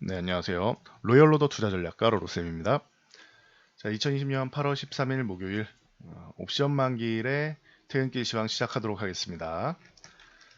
네, 안녕하세요. 로열로더 투자전략가 로로쌤입니다. 자, 2020년 8월 13일 목요일 옵션 만기일에 퇴근길 시황 시작하도록 하겠습니다.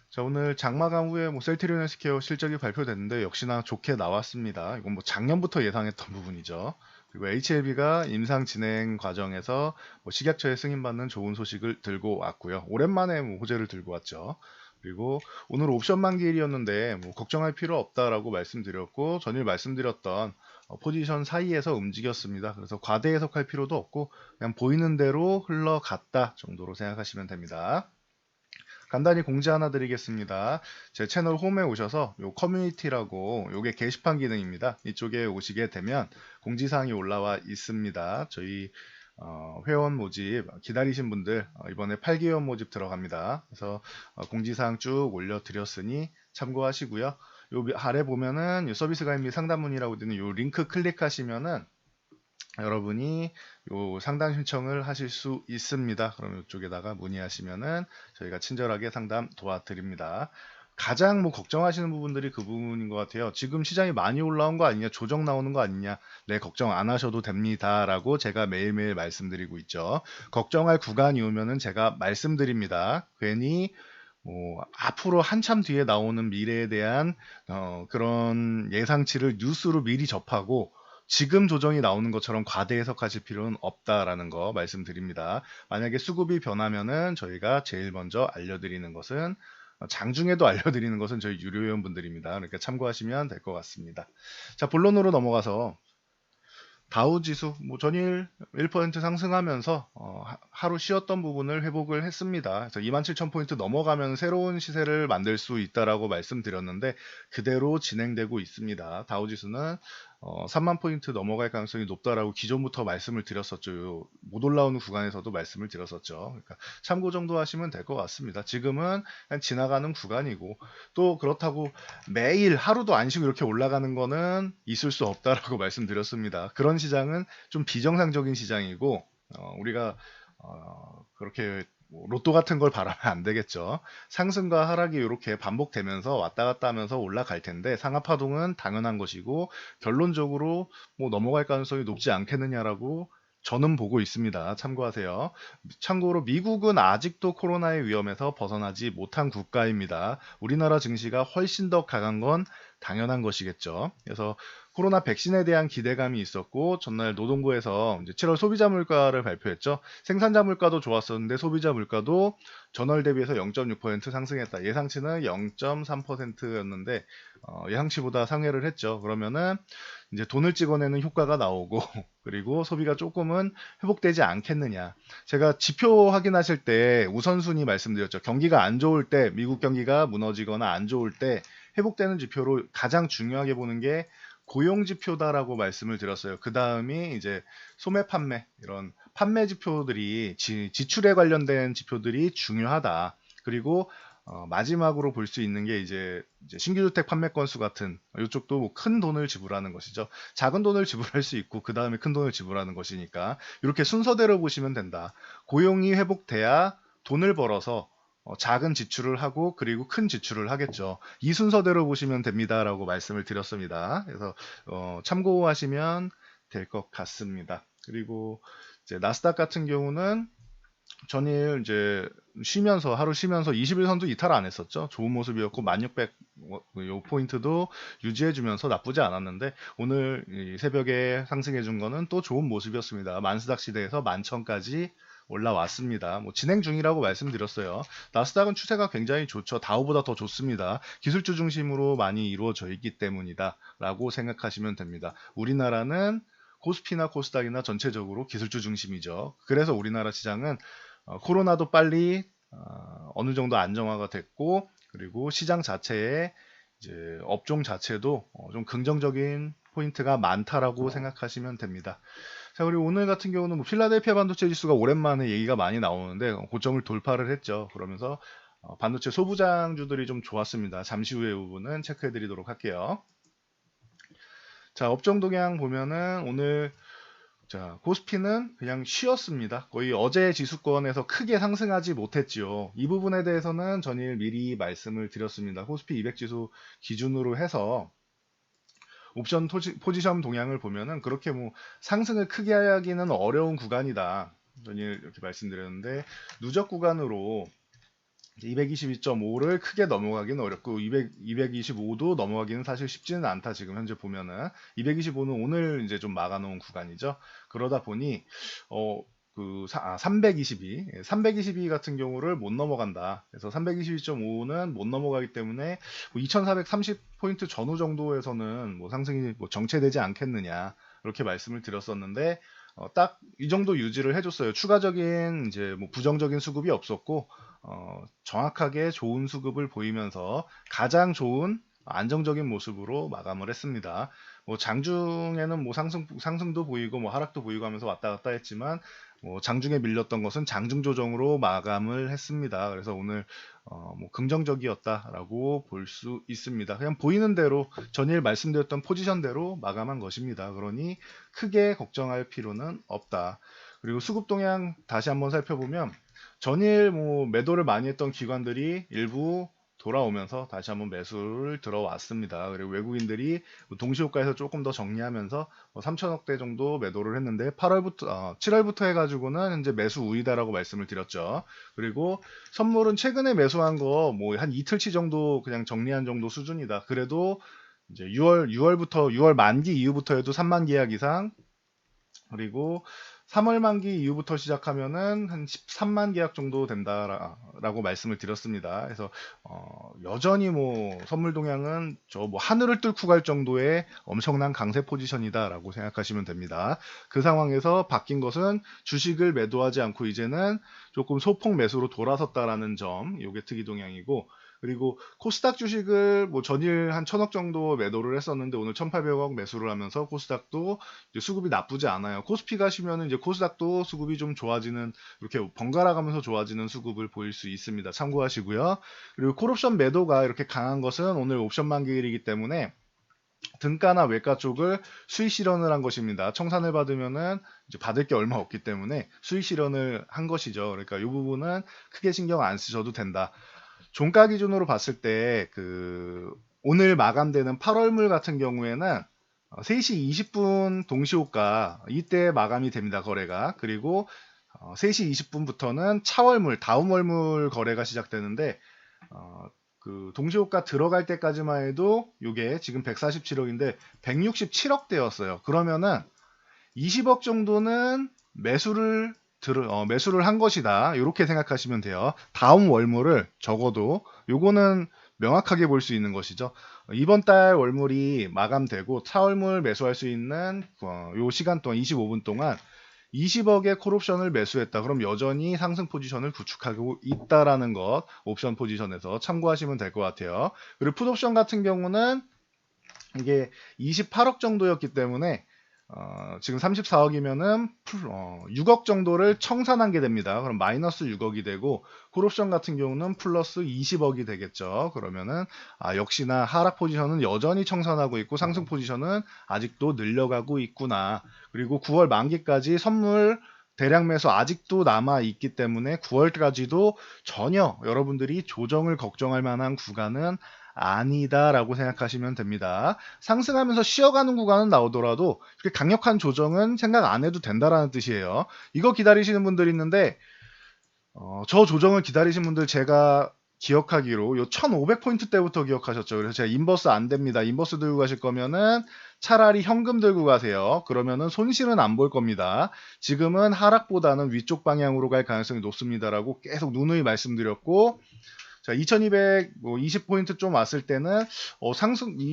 자, 오늘 장마감 후에 셀트리온 헬스케어 실적이 발표됐는데 역시나 좋게 나왔습니다. 이건 작년부터 예상했던 부분이죠. 그리고 HLB가 임상 진행 과정에서 식약처에 승인받는 좋은 소식을 들고 왔고요. 오랜만에 호재를 들고 왔죠. 그리고 오늘 옵션 만기일이었는데 걱정할 필요 없다라고 말씀드렸고 전일 말씀드렸던 포지션 사이에서 움직였습니다. 그래서 과대 해석할 필요도 없고 그냥 보이는 대로 흘러갔다 정도로 생각하시면 됩니다. 간단히 공지 하나 드리겠습니다. 제 채널 홈에 오셔서 요 커뮤니티라고 요게 게시판 기능입니다. 이쪽에 오시게 되면 공지사항이 올라와 있습니다. 저희 회원 모집 기다리신 분들 이번에 8개월 모집 들어갑니다. 그래서 공지사항 쭉 올려드렸으니 참고하시고요. 요 아래 보면은 요 서비스 가입 및 상담 문의라고 되는 요 링크 클릭하시면은 여러분이 요 상담 신청을 하실 수 있습니다. 그럼 이쪽에다가 문의하시면은 저희가 친절하게 상담 도와드립니다. 가장 걱정하시는 부분들이 그 부분인 것 같아요. 지금 시장이 많이 올라온 거 아니냐, 조정 나오는 거 아니냐, 네, 걱정 안 하셔도 됩니다. 라고 제가 매일매일 말씀드리고 있죠. 걱정할 구간이 오면은 제가 말씀드립니다. 괜히 앞으로 한참 뒤에 나오는 미래에 대한 그런 예상치를 뉴스로 미리 접하고 지금 조정이 나오는 것처럼 과대 해석하실 필요는 없다라는 거 말씀드립니다. 만약에 수급이 변하면은 저희가 제일 먼저 알려드리는 것은 장중에도 알려드리는 것은 저희 유료 회원분들입니다. 그러니까 참고하시면 될 것 같습니다. 자, 본론으로 넘어가서 다우지수 전일 1% 상승하면서 하루 쉬었던 부분을 회복을 했습니다. 그래서 27,000포인트 넘어가면 새로운 시세를 만들 수 있다라고 말씀드렸는데 그대로 진행되고 있습니다. 다우지수는 3만 포인트 넘어갈 가능성이 높다라고 기존부터 말씀을 드렸었죠. 못 올라오는 구간에서도 말씀을 드렸었죠. 그러니까 참고 정도 하시면 될 것 같습니다. 지금은 그냥 지나가는 구간이고 또 그렇다고 매일 하루도 안 쉬고 이렇게 올라가는 거는 있을 수 없다라고 말씀드렸습니다. 그런 시장은 좀 비정상적인 시장이고 우리가 그렇게 로또 같은 걸 바라면 안 되겠죠. 상승과 하락이 이렇게 반복되면서 왔다 갔다 하면서 올라갈 텐데 상하파동은 당연한 것이고 결론적으로 넘어갈 가능성이 높지 않겠느냐라고 저는 보고 있습니다. 참고하세요. 참고로 미국은 아직도 코로나의 위험에서 벗어나지 못한 국가입니다. 우리나라 증시가 훨씬 더 강한 건 당연한 것이겠죠. 그래서 코로나 백신에 대한 기대감이 있었고 전날 노동부에서 이제 7월 소비자 물가를 발표했죠. 생산자 물가도 좋았었는데 소비자 물가도 전월 대비해서 0.6% 상승했다. 예상치는 0.3%였는데 예상치보다 상회를 했죠. 그러면은 이제 돈을 찍어내는 효과가 나오고 그리고 소비가 조금은 회복되지 않겠느냐. 제가 지표 확인하실 때 우선순위 말씀드렸죠. 경기가 안 좋을 때, 미국 경기가 무너지거나 안 좋을 때 회복되는 지표로 가장 중요하게 보는 게 고용 지표다라고 말씀을 드렸어요. 그 다음이 이제 소매 판매 이런 판매 지표들이 지출에 관련된 지표들이 중요하다. 그리고 마지막으로 볼 수 있는 게 이제 신규 주택 판매 건수 같은 이쪽도 큰 돈을 지불하는 것이죠. 작은 돈을 지불할 수 있고 그 다음에 큰 돈을 지불하는 것이니까 이렇게 순서대로 보시면 된다. 고용이 회복돼야 돈을 벌어서 작은 지출을 하고 그리고 큰 지출을 하겠죠. 이 순서대로 보시면 됩니다라고 말씀을 드렸습니다. 그래서 참고하시면 될 것 같습니다. 그리고 이제 나스닥 같은 경우는 전일 이제 하루 쉬면서 20일선도 이탈 안 했었죠. 좋은 모습이었고 1600 요 포인트도 유지해주면서 나쁘지 않았는데 오늘 이 새벽에 상승해준 거는 또 좋은 모습이었습니다. 만스닥 시대에서 11,000까지 올라왔습니다. 진행 중이라고 말씀드렸어요. 나스닥은 추세가 굉장히 좋죠. 다우보다 더 좋습니다. 기술주 중심으로 많이 이루어져 있기 때문이다 라고 생각하시면 됩니다. 우리나라는 코스피나 코스닥이나 전체적으로 기술주 중심이죠. 그래서 우리나라 시장은 코로나도 빨리 어느 정도 안정화가 됐고 그리고 시장 자체에 이제 업종 자체도 좀 긍정적인 포인트가 많다라고 생각하시면 됩니다. 자, 그리고 오늘 같은 경우는 필라델피아 반도체 지수가 오랜만에 얘기가 많이 나오는데 고점을 돌파를 했죠. 그러면서 반도체 소부장주들이 좀 좋았습니다. 잠시 후에 이 부분은 체크해 드리도록 할게요. 자, 업종 동향 보면은 오늘 자, 코스피는 그냥 쉬었습니다. 거의 어제 지수권에서 크게 상승하지 못했지요. 이 부분에 대해서는 전일 미리 말씀을 드렸습니다. 코스피 200 지수 기준으로 해서 옵션 포지션 동향을 보면은 그렇게 뭐 상승을 크게 하기는 어려운 구간이다. 전일 이렇게 말씀드렸는데 누적 구간으로 222.5를 크게 넘어가기는 어렵고 225도 넘어가기는 사실 쉽지는 않다. 지금 현재 보면은 225는 오늘 이제 좀 막아놓은 구간이죠. 그러다 보니 322 같은 경우를 못 넘어간다. 그래서 322.5는 못 넘어가기 때문에 2430포인트 전후 정도에서는 뭐 상승이 뭐 정체되지 않겠느냐 이렇게 말씀을 드렸었는데 딱 이 정도 유지를 해줬어요. 추가적인 이제 뭐 부정적인 수급이 없었고 정확하게 좋은 수급을 보이면서 가장 좋은 안정적인 모습으로 마감을 했습니다. 뭐 장중에는 뭐 상승도 보이고 뭐 하락도 보이고 하면서 왔다 갔다 했지만 뭐 장중에 밀렸던 것은 장중 조정으로 마감을 했습니다. 그래서 오늘 뭐 긍정적이었다라고 볼 수 있습니다. 그냥 보이는 대로 전일 말씀드렸던 포지션대로 마감한 것입니다. 그러니 크게 걱정할 필요는 없다. 그리고 수급 동향 다시 한번 살펴보면 전일 뭐 매도를 많이 했던 기관들이 일부 돌아오면서 다시 한번 매수를 들어왔습니다. 그리고 외국인들이 동시호가에서 조금 더 정리하면서 3천억대 정도 매도를 했는데 7월부터 해가지고는 현재 매수 우위다라고 말씀을 드렸죠. 그리고 선물은 최근에 매수한 거 뭐 한 이틀치 정도 그냥 정리한 정도 수준이다. 그래도 이제 6월 만기 이후부터 해도 3만 계약 이상 그리고 3월 만기 이후부터 시작하면은 한 13만 계약 정도 된다라고 말씀을 드렸습니다. 그래서 여전히 뭐 선물 동향은 저 뭐 하늘을 뚫고 갈 정도의 엄청난 강세 포지션이다라고 생각하시면 됩니다. 그 상황에서 바뀐 것은 주식을 매도하지 않고 이제는 조금 소폭 매수로 돌아섰다라는 점, 요게 특이 동향이고 그리고 코스닥 주식을 뭐 전일 한 1,000억 정도 매도를 했었는데 오늘 1,800억 매수를 하면서 코스닥도 이제 수급이 나쁘지 않아요. 코스피 가시면은 이제 코스닥도 수급이 좀 좋아지는 이렇게 번갈아 가면서 좋아지는 수급을 보일 수 있습니다. 참고하시고요. 그리고 콜옵션 매도가 이렇게 강한 것은 오늘 옵션 만기일이기 때문에 등가나 외가 쪽을 수익 실현을 한 것입니다. 청산을 받으면은 이제 받을 게 얼마 없기 때문에 수익 실현을 한 것이죠. 그러니까 이 부분은 크게 신경 안 쓰셔도 된다. 종가 기준으로 봤을 때 오늘 마감되는 8월물 같은 경우에는 3시 20분 동시호가 이때 마감이 됩니다. 거래가. 그리고 3시 20분부터는 차월물, 다음월물 거래가 시작되는데 그 동시호가 들어갈 때까지만 해도 이게 지금 147억인데 167억대였어요. 그러면은 20억 정도는 매수를 한 것이다. 이렇게 생각하시면 돼요. 다음 월물을 적어도 요거는 명확하게 볼 수 있는 것이죠. 이번 달 월물이 마감되고 차월물 매수할 수 있는 요 시간 동안 25분 동안 20억의 콜옵션을 매수했다. 그럼 여전히 상승 포지션을 구축하고 있다라는 것 옵션 포지션에서 참고하시면 될 것 같아요. 그리고 풋옵션 같은 경우는 이게 28억 정도였기 때문에 지금 34억이면은 6억 정도를 청산한 게 됩니다. 그럼 마이너스 6억이 되고 콜옵션 같은 경우는 플러스 20억이 되겠죠. 그러면은 역시나 하락 포지션은 여전히 청산하고 있고 상승 포지션은 아직도 늘려가고 있구나. 그리고 9월 만기까지 선물 대량 매수 아직도 남아 있기 때문에 9월까지도 전혀 여러분들이 조정을 걱정할 만한 구간은 아니다라고 생각하시면 됩니다. 상승하면서 쉬어가는 구간은 나오더라도 이렇게 강력한 조정은 생각 안 해도 된다라는 뜻이에요. 이거 기다리시는 분들이 있는데 저 조정을 기다리신 분들 제가 기억하기로 요 1500포인트 때부터 기억하셨죠. 그래서 제가 인버스 안 됩니다. 인버스 들고 가실 거면은 차라리 현금 들고 가세요. 그러면은 손실은 안 볼 겁니다. 지금은 하락보다는 위쪽 방향으로 갈 가능성이 높습니다라고 계속 누누이 말씀드렸고 자, 2220포인트 좀 왔을 때는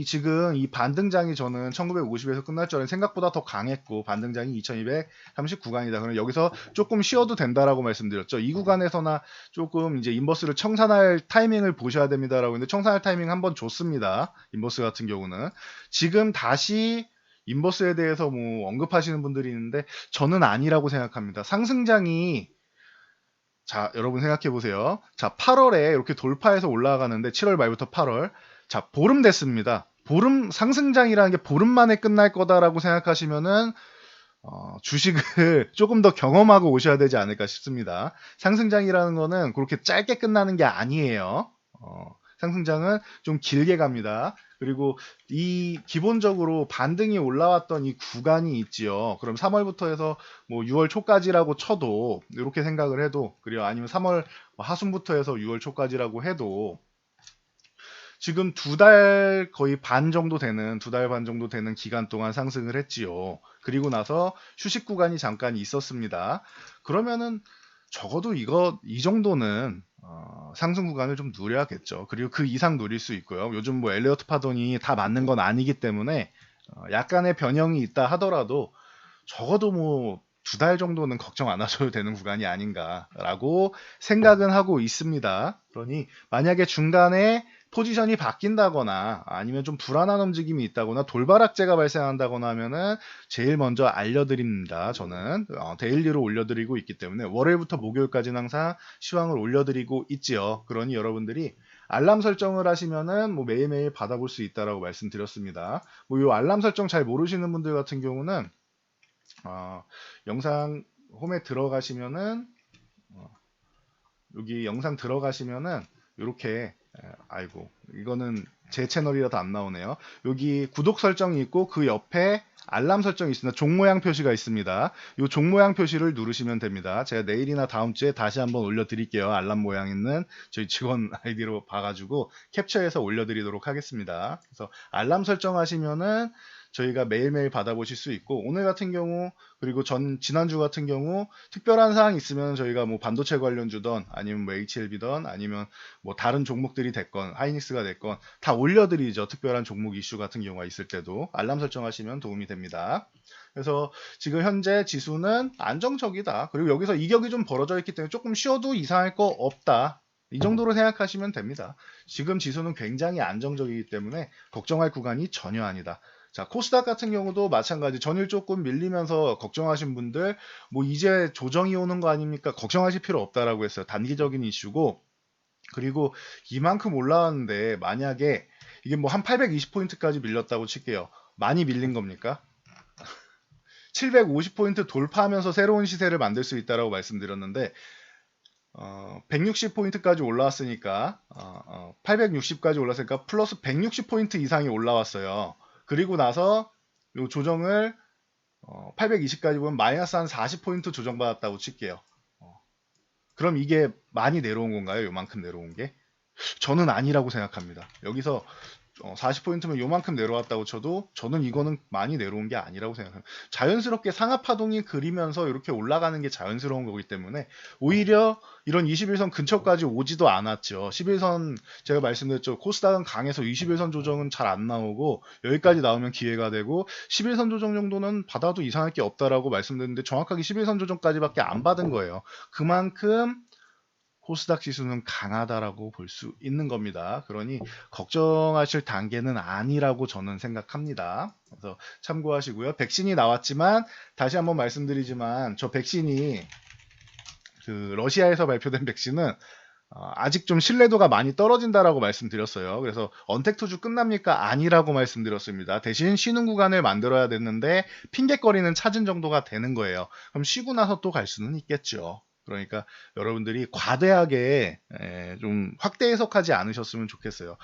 지금 이 반등장이 저는 1950에서 끝날 줄 알았는데 생각보다 더 강했고 반등장이 2239강이다. 그럼 여기서 조금 쉬어도 된다라고 말씀드렸죠. 이 구간에서나 조금 이제 인버스를 청산할 타이밍을 보셔야 됩니다라고 했는데 청산할 타이밍 한번 줬습니다. 인버스 같은 경우는 지금 다시 인버스에 대해서 뭐 언급하시는 분들이 있는데 저는 아니라고 생각합니다. 상승장이 자, 여러분 생각해 보세요. 자, 8월에 이렇게 돌파해서 올라가는데 7월 말부터 8월. 자, 보름 됐습니다. 보름 상승장이라는 게 보름 만에 끝날 거다라고 생각하시면은 주식을 조금 더 경험하고 오셔야 되지 않을까 싶습니다. 상승장이라는 거는 그렇게 짧게 끝나는 게 아니에요. 상승장은 좀 길게 갑니다. 그리고 이 기본적으로 반등이 올라왔던 이 구간이 있지요. 그럼 3월부터 해서 뭐 6월 초까지라고 쳐도 이렇게 생각을 해도, 그리고 아니면 3월 하순부터 해서 6월 초까지라고 해도 지금 거의 반 정도 되는, 2달 반 정도 되는 기간 동안 상승을 했지요. 그리고 나서 휴식 구간이 잠깐 있었습니다. 그러면은 적어도 이 정도는 상승 구간을 좀 누려야겠죠. 그리고 그 이상 누릴 수 있고요. 요즘 뭐 엘리어트 파동이 다 맞는 건 아니기 때문에 약간의 변형이 있다 하더라도 적어도 뭐 2달 정도는 걱정 안 하셔도 되는 구간이 아닌가라고 생각은 하고 있습니다. 그러니 만약에 중간에 포지션이 바뀐다거나 아니면 좀 불안한 움직임이 있다거나 돌바락재가 발생한다거나 하면은 제일 먼저 알려드립니다. 저는 데일리로 올려드리고 있기 때문에 월요일부터 목요일까지는 항상 시황을 올려드리고 있지요. 그러니 여러분들이 알람 설정을 하시면은 뭐 매일매일 받아볼 수 있다라고 말씀드렸습니다. 뭐 이 알람 설정 잘 모르시는 분들 같은 경우는 영상 홈에 들어가시면은 여기 영상 들어가시면은 이렇게, 아이고 이거는 제 채널이라도 안 나오네요. 여기 구독 설정이 있고 그 옆에 알람 설정이 있습니다. 종 모양 표시가 있습니다. 이 종 모양 표시를 누르시면 됩니다. 제가 내일이나 다음 주에 다시 한번 올려드릴게요. 알람 모양 있는 저희 직원 아이디로 봐가지고 캡처해서 올려드리도록 하겠습니다. 그래서 알람 설정하시면은 저희가 매일매일 받아보실 수 있고, 오늘 같은 경우 그리고 지난주 같은 경우 특별한 사항 있으면 저희가 뭐 반도체 관련주던 아니면 뭐 HLB던 아니면 뭐 다른 종목들이 됐건 하이닉스가 됐건 다 올려드리죠. 특별한 종목 이슈 같은 경우가 있을 때도 알람 설정하시면 도움이 됩니다. 그래서 지금 현재 지수는 안정적이다. 그리고 여기서 이격이 좀 벌어져 있기 때문에 조금 쉬어도 이상할 거 없다. 이 정도로 생각하시면 됩니다. 지금 지수는 굉장히 안정적이기 때문에 걱정할 구간이 전혀 아니다. 자, 코스닥 같은 경우도 마찬가지. 전일 조금 밀리면서 걱정하신 분들, 뭐 이제 조정이 오는 거 아닙니까? 걱정하실 필요 없다라고 했어요. 단기적인 이슈고, 그리고 이만큼 올라왔는데 만약에 이게 뭐 한 820포인트까지 밀렸다고 칠게요. 많이 밀린 겁니까? 750포인트 돌파하면서 새로운 시세를 만들 수 있다라고 말씀드렸는데 160포인트까지 올라왔으니까 860까지 올랐으니까 플러스 160포인트 이상이 올라왔어요. 그리고 나서 요 조정을 820까지 보면 마이너스 한 40포인트 조정받았다고 칠게요. 그럼 이게 많이 내려온 건가요? 요만큼 내려온 게? 저는 아니라고 생각합니다. 여기서 40포인트면 요만큼 내려왔다고 쳐도 저는 이거는 많이 내려온 게 아니라고 생각합니다. 자연스럽게 상하파동이 그리면서 이렇게 올라가는 게 자연스러운 거기 때문에 오히려 이런 21선 근처까지 오지도 않았죠. 11선 제가 말씀드렸죠. 코스닥은 강해서 21선 조정은 잘 안 나오고 여기까지 나오면 기회가 되고 11선 조정 정도는 받아도 이상할 게 없다라고 말씀드렸는데 정확하게 11선 조정까지밖에 안 받은 거예요. 그만큼 코스닥 지수는 강하다라고 볼 수 있는 겁니다. 그러니 걱정하실 단계는 아니라고 저는 생각합니다. 그래서 참고하시고요. 백신이 나왔지만 다시 한번 말씀드리지만 저 백신이 그 러시아에서 발표된 백신은 아직 좀 신뢰도가 많이 떨어진다라고 말씀드렸어요. 그래서 언택트주 끝납니까? 아니라고 말씀드렸습니다. 대신 쉬는 구간을 만들어야 됐는데 핑계거리는 찾은 정도가 되는 거예요. 그럼 쉬고 나서 또 갈 수는 있겠죠. 그러니까 여러분들이 과대하게 좀 확대 해석하지 않으셨으면 좋겠어요.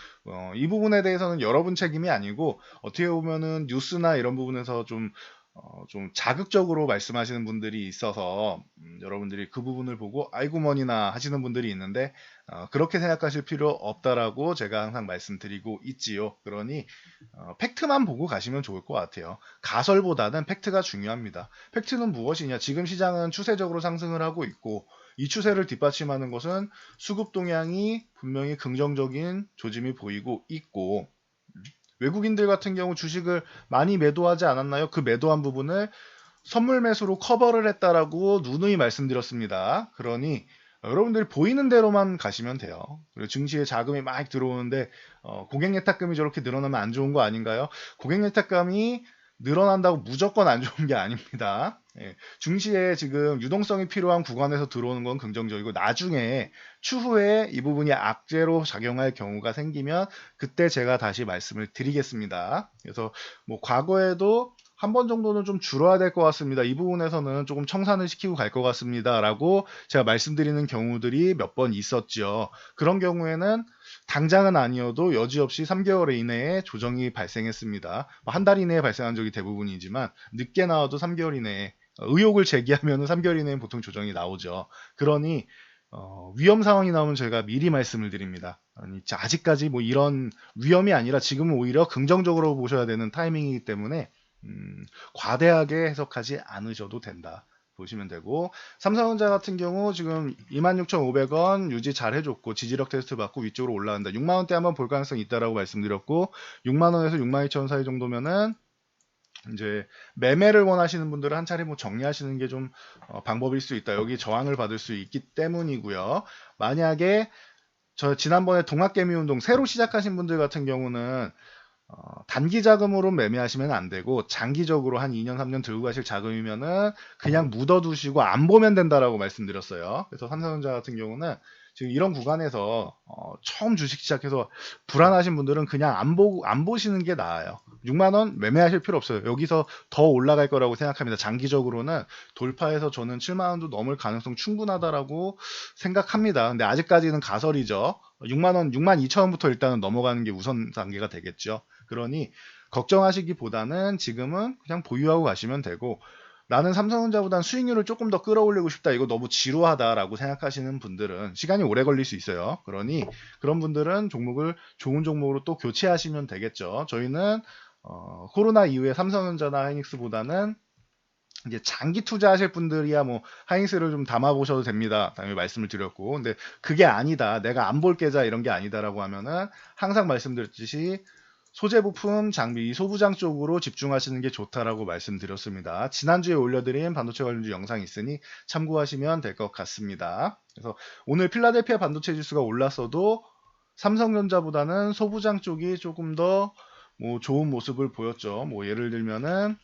이 부분에 대해서는 여러분 책임이 아니고 어떻게 보면은 뉴스나 이런 부분에서 좀 자극적으로 말씀하시는 분들이 있어서 여러분들이 그 부분을 보고 아이고 머니나 하시는 분들이 있는데 그렇게 생각하실 필요 없다라고 제가 항상 말씀드리고 있지요. 그러니 팩트만 보고 가시면 좋을 것 같아요. 가설보다는 팩트가 중요합니다. 팩트는 무엇이냐? 지금 시장은 추세적으로 상승을 하고 있고 이 추세를 뒷받침하는 것은 수급 동향이 분명히 긍정적인 조짐이 보이고 있고 외국인들 같은 경우 주식을 많이 매도하지 않았나요? 그 매도한 부분을 선물 매수로 커버를 했다라고 누누이 말씀드렸습니다. 그러니 여러분들이 보이는 대로만 가시면 돼요. 그리고 증시에 자금이 막 들어오는데 고객 예탁금이 저렇게 늘어나면 안 좋은 거 아닌가요? 고객 예탁금이 늘어난다고 무조건 안 좋은 게 아닙니다. 예, 증시에 지금 유동성이 필요한 구간에서 들어오는 건 긍정적이고 나중에 추후에 이 부분이 악재로 작용할 경우가 생기면 그때 제가 다시 말씀을 드리겠습니다. 그래서 뭐 과거에도 한 번 정도는 좀 줄어야 될 것 같습니다. 이 부분에서는 조금 청산을 시키고 갈 것 같습니다. 라고 제가 말씀드리는 경우들이 몇 번 있었죠. 그런 경우에는 당장은 아니어도 여지없이 3개월 이내에 조정이 발생했습니다. 한 달 이내에 발생한 적이 대부분이지만 늦게 나와도 3개월 이내에 의혹을 제기하면 3개월 이내에 보통 조정이 나오죠. 그러니 위험 상황이 나오면 저희가 미리 말씀을 드립니다. 아니, 아직까지 뭐 이런 위험이 아니라 지금은 오히려 긍정적으로 보셔야 되는 타이밍이기 때문에 과대하게 해석하지 않으셔도 된다 보시면 되고, 삼성전자 같은 경우 지금 26,500원 유지 잘 해줬고 지지력 테스트 받고 위쪽으로 올라간다. 6만원대 한번 볼 가능성이 있다라고 말씀드렸고, 6만원에서 62,000원 사이 정도면은 이제 매매를 원하시는 분들은 한 차례 뭐 정리하시는 게 좀 방법일 수 있다. 여기 저항을 받을 수 있기 때문이고요. 만약에 저 지난번에 동학개미 운동 새로 시작하신 분들 같은 경우는 단기 자금으로 매매하시면 안 되고 장기적으로 한 2년 3년 들고 가실 자금이면은 그냥 묻어두시고 안 보면 된다라고 말씀드렸어요. 그래서 삼성전자 같은 경우는 지금 이런 구간에서 처음 주식 시작해서 불안하신 분들은 그냥 안 보시는 게 나아요. 6만 원 매매하실 필요 없어요. 여기서 더 올라갈 거라고 생각합니다. 장기적으로는 돌파해서 저는 7만 원도 넘을 가능성 충분하다라고 생각합니다. 근데 아직까지는 가설이죠. 6만 원, 6만 2천 원부터 일단은 넘어가는 게 우선 단계가 되겠죠. 그러니 걱정하시기보다는 지금은 그냥 보유하고 가시면 되고, 나는 삼성전자보다는 수익률을 조금 더 끌어올리고 싶다, 이거 너무 지루하다라고 생각하시는 분들은 시간이 오래 걸릴 수 있어요. 그러니 그런 분들은 종목을 좋은 종목으로 또 교체하시면 되겠죠. 저희는 코로나 이후에 삼성전자나 하이닉스보다는 이제 장기 투자하실 분들이야 뭐 하이닉스를 좀 담아 보셔도 됩니다. 당연히 말씀을 드렸고, 근데 그게 아니다, 내가 안 볼 계좌 이런 게 아니다라고 하면은 항상 말씀드렸듯이 소재 부품, 장비, 소부장 쪽으로 집중하시는 게 좋다라고 말씀드렸습니다. 지난주에 올려드린 반도체 관련주 영상이 있으니 참고하시면 될 것 같습니다. 그래서 오늘 필라델피아 반도체 지수가 올랐어도 삼성전자보다는 소부장 쪽이 조금 더 뭐 좋은 모습을 보였죠. 뭐 예를 들면은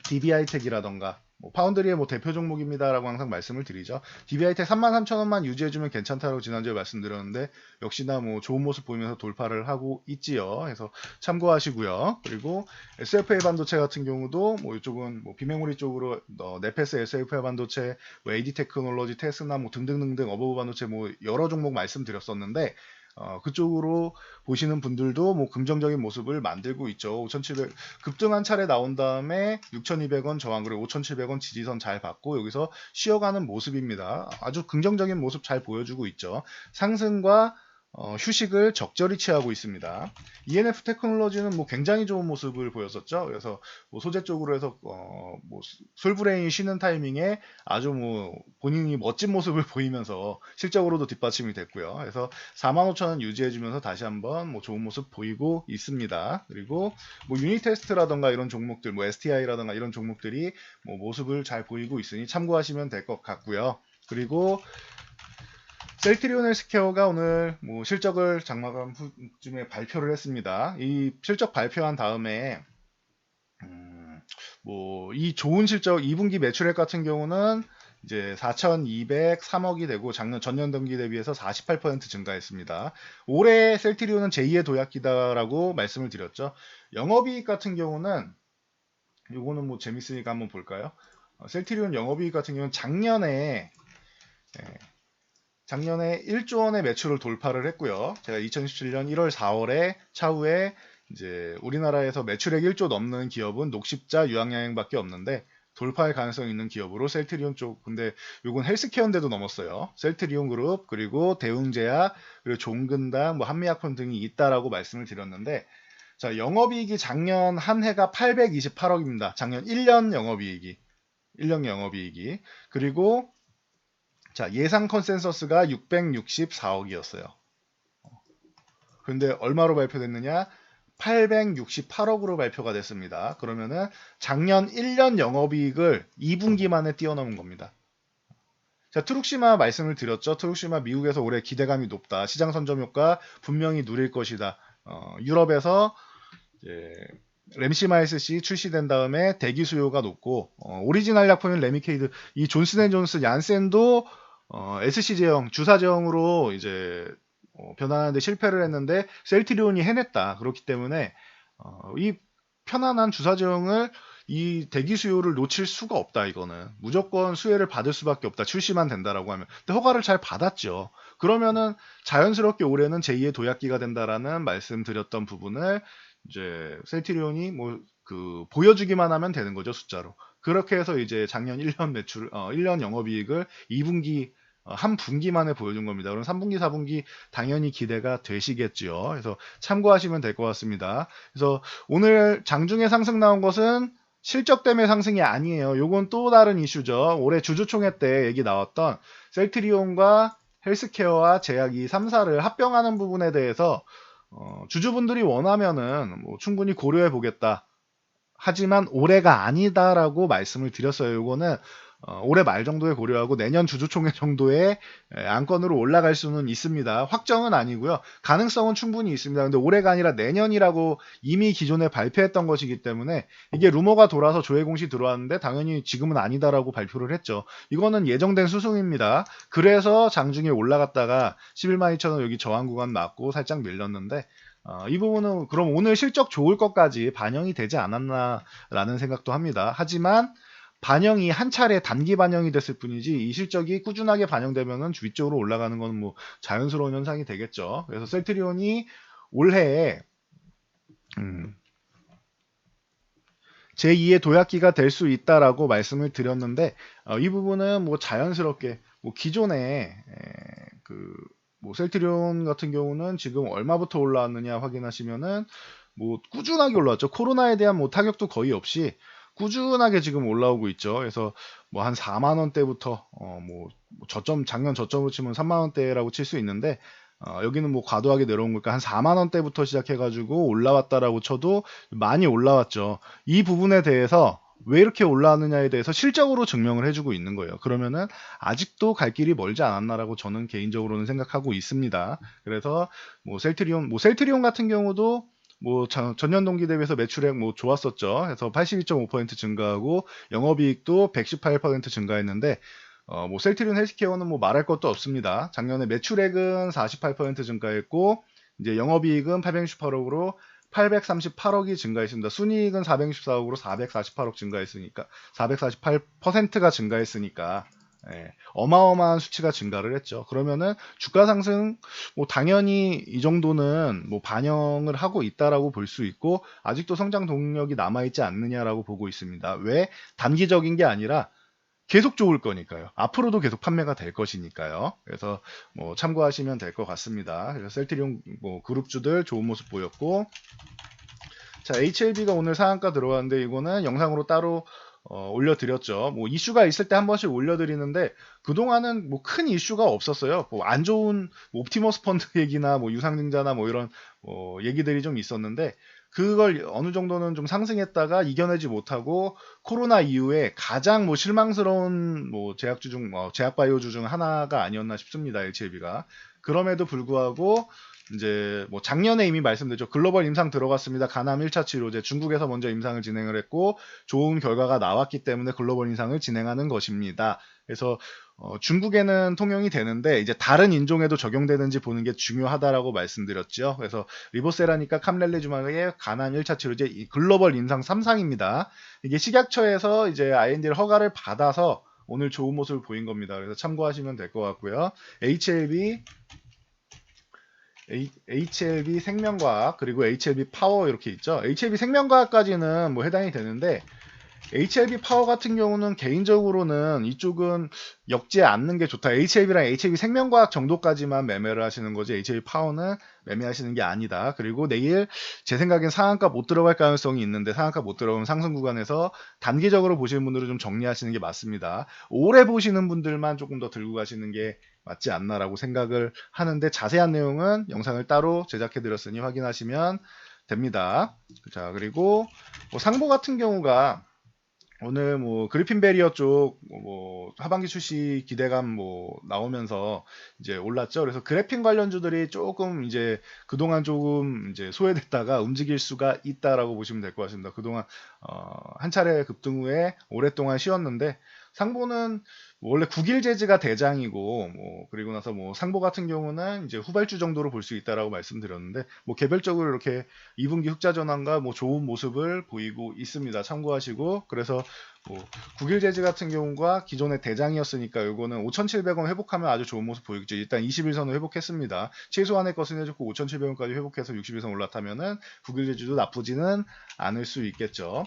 DB하이텍이라던가 뭐 파운드리의 뭐 대표 종목입니다라고 항상 말씀을 드리죠. DB하이텍 33,000원만 유지해주면 괜찮다고 지난주에 말씀드렸는데 역시나 뭐 좋은 모습 보이면서 돌파를 하고 있지요. 그래서 참고하시고요. 그리고 SFA 반도체 같은 경우도 뭐 이쪽은 뭐 비메모리 쪽으로 네페스 SFA 반도체, 뭐 AD 테크놀로지, 테스나 뭐 등등등등 어버브 반도체 뭐 여러 종목 말씀드렸었는데 그쪽으로 보시는 분들도 뭐 긍정적인 모습을 만들고 있죠. 5,700 급등한 차례 나온 다음에 6,200원 저항, 그리고 5,700원 지지선 잘 받고 여기서 쉬어가는 모습입니다. 아주 긍정적인 모습 잘 보여주고 있죠. 상승과 휴식을 적절히 취하고 있습니다. ENF 테크놀로지는 뭐 굉장히 좋은 모습을 보였었죠. 그래서 뭐 소재 쪽으로 해서 뭐 솔브레인이 쉬는 타이밍에 아주 뭐 본인이 멋진 모습을 보이면서 실적으로도 뒷받침이 됐고요. 그래서 45,000원 유지해주면서 다시 한번 뭐 좋은 모습 보이고 있습니다. 그리고 뭐 유닛 테스트라던가 이런 종목들, 뭐 STI라던가 이런 종목들이 뭐 모습을 잘 보이고 있으니 참고하시면 될 것 같고요. 그리고 셀트리온 헬스케어가 오늘 뭐 실적을 장마감 후쯤에 발표를 했습니다. 이 실적 발표한 다음에 뭐 이 좋은 실적 2분기 매출액 같은 경우는 이제 4,203억이 되고 작년 전년 동기 대비해서 48% 증가했습니다. 올해 셀트리온은 제2의 도약기다라고 말씀을 드렸죠. 영업이익 같은 경우는 요거는 뭐 재밌으니까 한번 볼까요? 셀트리온 영업이익 같은 경우는 작년에 1조 원의 매출을 돌파를 했고요. 제가 2017년 1월 4월에 차후에 이제 우리나라에서 매출액 1조 넘는 기업은 녹십자, 유황야행밖에 없는데 돌파할 가능성이 있는 기업으로 셀트리온 쪽, 근데 요건 헬스케어인데도 넘었어요. 셀트리온 그룹, 그리고 대웅제약, 그리고 종근당, 뭐 한미약품 등이 있다라고 말씀을 드렸는데, 자, 영업이익이 작년 한 해가 828억입니다. 작년 1년 영업이익이. 그리고 자, 예상 컨센서스가 664억이었어요. 근데 얼마로 발표됐느냐? 868억으로 발표가 됐습니다. 그러면은 작년 1년 영업이익을 2분기 만에 뛰어넘은 겁니다. 자, 트룩시마 말씀을 드렸죠. 트룩시마 미국에서 올해 기대감이 높다. 시장 선점 효과 분명히 누릴 것이다. 유럽에서 이제 램시마이스 C 출시된 다음에 대기 수요가 높고 오리지널 약품인 레미케이드, 이 존슨앤존슨, 얀센도 SC 제형, 주사 제형으로 이제 변환하는데 실패를 했는데 셀트리온이 해냈다. 그렇기 때문에 이 편안한 주사 제형을 이 대기 수요를 놓칠 수가 없다. 이거는 무조건 수혜를 받을 수밖에 없다. 출시만 된다라고 하면. 근데 허가를 잘 받았죠. 그러면은 자연스럽게 올해는 제2의 도약기가 된다라는 말씀드렸던 부분을 이제 셀트리온이 뭐 그 보여주기만 하면 되는 거죠, 숫자로. 그렇게 해서 이제 작년 1년 1년 영업이익을 2분기 한 분기 만에 보여준 겁니다. 그럼 3분기, 4분기 당연히 기대가 되시겠죠. 그래서 참고하시면 될 것 같습니다. 그래서 오늘 장중에 상승 나온 것은 실적 때문에 상승이 아니에요. 요건 또 다른 이슈죠. 올해 주주총회 때 얘기 나왔던 셀트리온과 헬스케어와 제약이 3사를 합병하는 부분에 대해서 주주분들이 원하면은 뭐 충분히 고려해 보겠다. 하지만 올해가 아니다라고 말씀을 드렸어요. 요거는 올해 말 정도에 고려하고 내년 주주총회 정도의 안건으로 올라갈 수는 있습니다. 확정은 아니고요. 가능성은 충분히 있습니다. 근데 올해가 아니라 내년이라고 이미 기존에 발표했던 것이기 때문에 이게 루머가 돌아서 조회 공시 들어왔는데 당연히 지금은 아니다라고 발표를 했죠. 이거는 예정된 수순입니다. 그래서 장중에 올라갔다가 11만 2천 원 여기 저항 구간 맞고 살짝 밀렸는데 이 부분은 그럼 오늘 실적 좋을 것까지 반영이 되지 않았나라는 생각도 합니다. 하지만 반영이 한 차례 단기 반영이 됐을 뿐이지 이 실적이 꾸준하게 반영되면은 위쪽으로 올라가는 건 뭐 자연스러운 현상이 되겠죠. 그래서 셀트리온이 올해에 제2의 도약기가 될 수 있다라고 말씀을 드렸는데 이 부분은 뭐 자연스럽게 뭐 기존에 뭐 셀트리온 같은 경우는 지금 얼마부터 올라왔느냐 확인하시면은 뭐 꾸준하게 올라왔죠. 코로나에 대한 뭐 타격도 거의 없이 꾸준하게 지금 올라오고 있죠. 그래서 뭐 한 4만 원대부터 뭐 저점 작년 저점으로 치면 3만 원대라고 칠 수 있는데 여기는 뭐 과도하게 내려온 거니까 한 4만 원대부터 시작해가지고 올라왔다라고 쳐도 많이 올라왔죠. 이 부분에 대해서 왜 이렇게 올라왔느냐에 대해서 실적으로 증명을 해주고 있는 거예요. 그러면은 아직도 갈 길이 멀지 않았나라고 저는 개인적으로는 생각하고 있습니다. 그래서 뭐 셀트리온 같은 경우도 뭐 전년 동기 대비해서 매출액 뭐 좋았었죠. 그래서 82.5% 증가하고 영업이익도 118% 증가했는데 뭐 셀트리온 헬스케어는 뭐 말할 것도 없습니다. 작년에 매출액은 48% 증가했고 이제 영업이익은 868억으로 838억이 증가했습니다. 순이익은 464억으로 448억 증가했으니까 448%가 증가했으니까 어마어마한 수치가 증가를 했죠. 그러면은 주가 상승 뭐 당연히 이 정도는 뭐 반영을 하고 있다라고 볼 수 있고 아직도 성장 동력이 남아 있지 않느냐라고 보고 있습니다. 왜 단기적인 게 아니라 계속 좋을 거니까요. 앞으로도 계속 판매가 될 것이니까요. 그래서 뭐 참고하시면 될 것 같습니다. 그래서 셀트리온 뭐 그룹주들 좋은 모습 보였고, 자 HLB가 오늘 상한가 들어갔는데 이거는 영상으로 따로 올려드렸죠. 뭐 이슈가 있을 때 한 번씩 올려드리는데 그동안은 뭐 큰 이슈가 없었어요. 뭐 안 좋은 뭐 옵티머스 펀드 얘기나 뭐 유상증자나 뭐 이런 얘기들이 좀 있었는데 그걸 어느 정도는 좀 상승했다가 이겨내지 못하고 코로나 이후에 가장 뭐 실망스러운 뭐 제약주 중 제약바이오주 중 하나가 아니었나 싶습니다. HLB가. 그럼에도 불구하고 이제 뭐 작년에 이미 말씀드렸죠. 글로벌 임상 들어갔습니다. 가남 1차 치료제 중국에서 먼저 임상을 진행을 했고 좋은 결과가 나왔기 때문에 글로벌 임상을 진행하는 것입니다. 그래서 중국에는 통용이 되는데 이제 다른 인종에도 적용되는지 보는 게 중요하다라고 말씀드렸죠. 그래서 리보세라니까 캄렐리주마의 가남 1차 치료제 이 글로벌 임상 3상입니다. 이게 식약처에서 이제 IND를 허가를 받아서 오늘 좋은 모습을 보인 겁니다. 그래서 참고하시면 될 것 같고요. HLB 생명과학 그리고 HLB 파워 이렇게 있죠. HLB 생명과학까지는 뭐 해당이 되는데 HLB 파워 같은 경우는 개인적으로는 이쪽은 엮지 않는 게 좋다. HLB랑 HLB 생명과학 정도까지만 매매를 하시는 거지 HLB 파워는 매매하시는 게 아니다. 그리고 내일 제 생각엔 상한가 못 들어갈 가능성이 있는데 상한가 못 들어오면 상승 구간에서 단기적으로 보시는 분들은 좀 정리하시는 게 맞습니다. 오래 보시는 분들만 조금 더 들고 가시는 게 맞지 않나라고 생각을 하는데 자세한 내용은 영상을 따로 제작해 드렸으니 확인하시면 됩니다. 자, 그리고 뭐 상보 같은 경우가 오늘 뭐 그리핀 베리어 쪽 뭐 하반기 출시 기대감 뭐 나오면서 이제 올랐죠. 그래서 그래핀 관련주들이 조금 이제 그동안 조금 이제 소외됐다가 움직일 수가 있다라고 보시면 될 것 같습니다. 그동안 한 차례 급등 후에 오랫동안 쉬었는데 상보는 원래 국일제지가 대장이고 그리고 나서 상보 같은 경우는 이제 후발주 정도로 볼 수 있다라고 말씀드렸는데 개별적으로 이렇게 2분기 흑자 전환과 좋은 모습을 보이고 있습니다. 참고하시고 그래서 국일제지 같은 경우가 기존의 대장이었으니까 요거는 5,700원 회복하면 아주 좋은 모습 보이겠죠. 일단 21선을 회복했습니다. 최소한의 것은 해줬고 5,700원까지 회복해서 61선 올라타면은 국일제지도 나쁘지는 않을 수 있겠죠.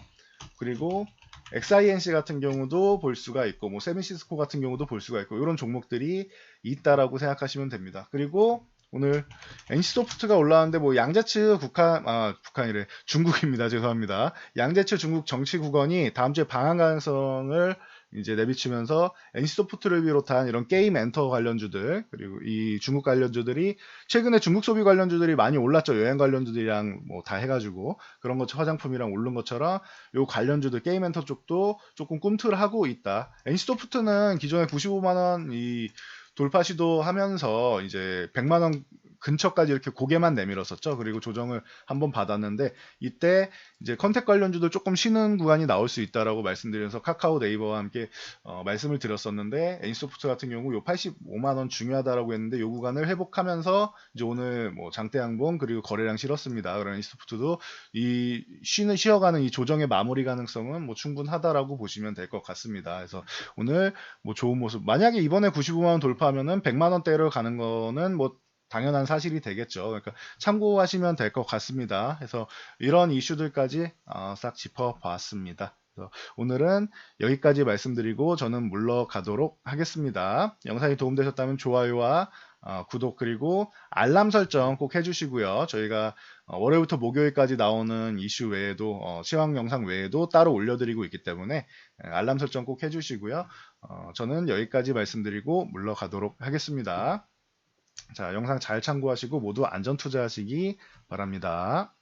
그리고 XINC 같은 경우도 볼 수가 있고 세미시스코 같은 경우도 볼 수가 있고 이런 종목들이 있다라고 생각하시면 됩니다. 그리고 오늘 NC소프트가 올라왔는데 양자츠 북한이래 중국입니다. 죄송합니다. 양자츠 중국 정치 국원이 다음 주에 방한 가능성을 이제 내비치면서 NC소프트를 비롯한 이런 게임 엔터 관련주들 그리고 이 중국 관련주들이 최근에 중국 소비 관련주들이 많이 올랐죠. 여행 관련주들이랑 다 해가지고 그런 것 화장품이랑 오른 것처럼 요 관련주들 게임 엔터 쪽도 조금 꿈틀하고 있다. NC소프트는 기존에 95만원 이 돌파 시도하면서 이제 100만원 근처까지 이렇게 고개만 내밀었었죠. 그리고 조정을 한번 받았는데 이때 이제 컨택 관련주도 조금 쉬는 구간이 나올 수 있다라고 말씀드려서 카카오 네이버와 함께 말씀을 드렸었는데 NC소프트 같은 경우 요 85만 원 중요하다라고 했는데 요 구간을 회복하면서 이제 오늘 장대 양봉 그리고 거래량 실었습니다. 그런 NC소프트도 이 쉬어가는 이 조정의 마무리 가능성은 충분하다라고 보시면 될 것 같습니다. 그래서 오늘 좋은 모습 만약에 이번에 95만 원 돌파하면은 100만 원대로 가는 거는 당연한 사실이 되겠죠. 그러니까 참고하시면 될 것 같습니다. 그래서 이런 이슈들까지 싹 짚어봤습니다. 그래서 오늘은 여기까지 말씀드리고 저는 물러가도록 하겠습니다. 영상이 도움되셨다면 좋아요와 구독 그리고 알람 설정 꼭 해주시고요. 저희가 월요일부터 목요일까지 나오는 이슈 외에도 시황 영상 외에도 따로 올려드리고 있기 때문에 알람 설정 꼭 해주시고요. 저는 여기까지 말씀드리고 물러가도록 하겠습니다. 자, 영상 잘 참고하시고 모두 안전 투자하시기 바랍니다.